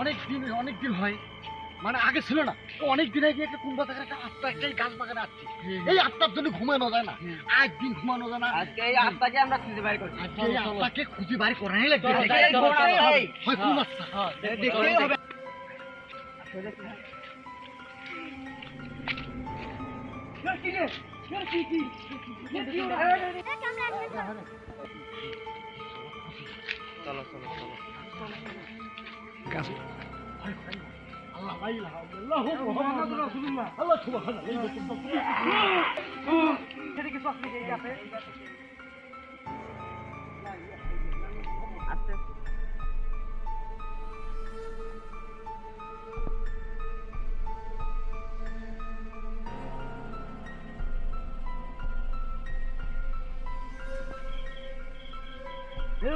অনেক দিন হয়, মানে আগে ছিল না, অনেক দিন আগে একটা কুম্ভা থাকার একটা আত্মা একটাই গাছ বাগানে আসছে। এই আত্মার জন্য ঘুমানো যায় না, একদিন ঘুমানো যায় না। আজকে এই আত্মাকে আমরা খুঁজে বের করছি। এই আত্মাকে খুঁজে বাড়ি করাই লাগবে। হয় কোন আত্মা? দেখতেই হবে। চলো চলো চলো। আল্লাহ লা ইলাহা ইল্লাল্লাহু মুহাম্মাদুর রাসূলুল্লাহ। আল্লাহ সুবহানাল্লাহ। এই দেখুন তো সেদিকে সব দিকে এই আছে। আস্তে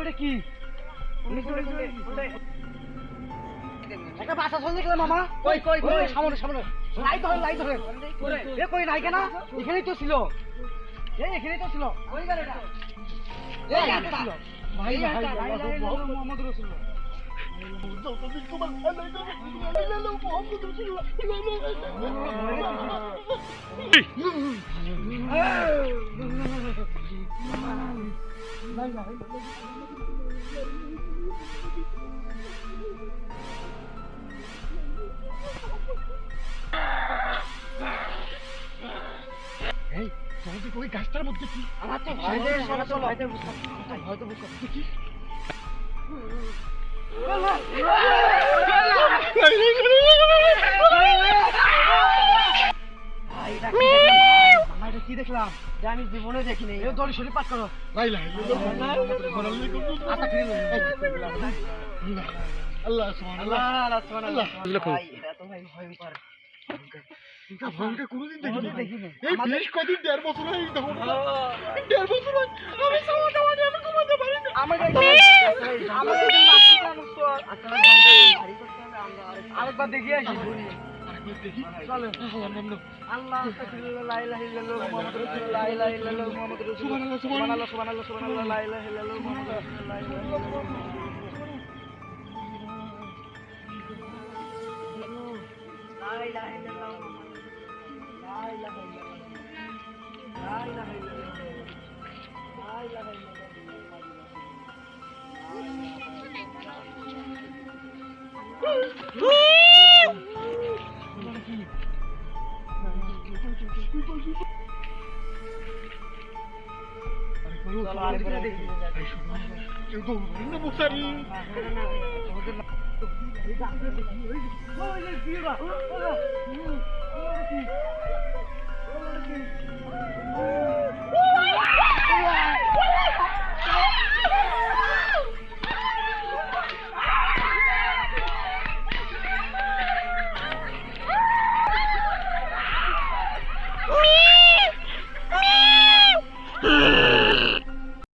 ওটা কি? একটা বাসা চলে গেল মামা। কই কই কই সামনে সামনে লাইট ধরে এ কই নাই কেন? এখানেই তো ছিল। এই এখানেই তো ছিল। ওই গাড়িটা এই আত্মা ভাই মুহাম্মদ রাসূলুল্লাহ। এই তোমাদের ওই গাছটার মধ্যে কি? আমার তো ভয় দে, আমার তো ভয় দে, হয়তো বুঝতে কি কি দেখলাম? আমি জীবনে দেখিনি। এই দড়ি শরীর পাঠ করো। লাই লাই আল্লাহ সুবহানাল্লাহ। আল্লাহ সুবহানাল্লাহ। আল্লাহ। এটা তো ভাই ভয়ঙ্কর। এটা ভয়ঙ্কর কোনোদিন দেখিনি। দেখিনি। এই বেশ কদিন 1.5 বছর হয়ে গেছে। 1.5 বছর হয় আমি সামাটা মানে আমি ঘুমাতে পারি না। আমাদের আরেকবার দেখি আসি। চলো আল্লাহ আস্তাগফিরুল্লাহ লা ইলাহা ইল্লাল্লাহ মুহাম্মাদুর রাসূলুল্লাহ লা ইলাহা ইল্লাল্লাহ মুহাম্মাদুর রাসূলুল্লাহ সুবহানাল্লাহ সুবহানাল্লাহ সুবহানাল্লাহ লা ইলাহা ইল্লাল্লাহ মুহাম্মাদুর রাসূলুল্লাহ লা ইলাহা ইল্লাল্লাহ লা ইলাহা ইল্লাল্লাহ লা ইলাহা ইল্লাল্লাহ লা ইলাহা ইল্লাল্লাহ লা ইলাহা চলো আরেকবার দেখি। কেউ তো না মুসারি ওই যে কি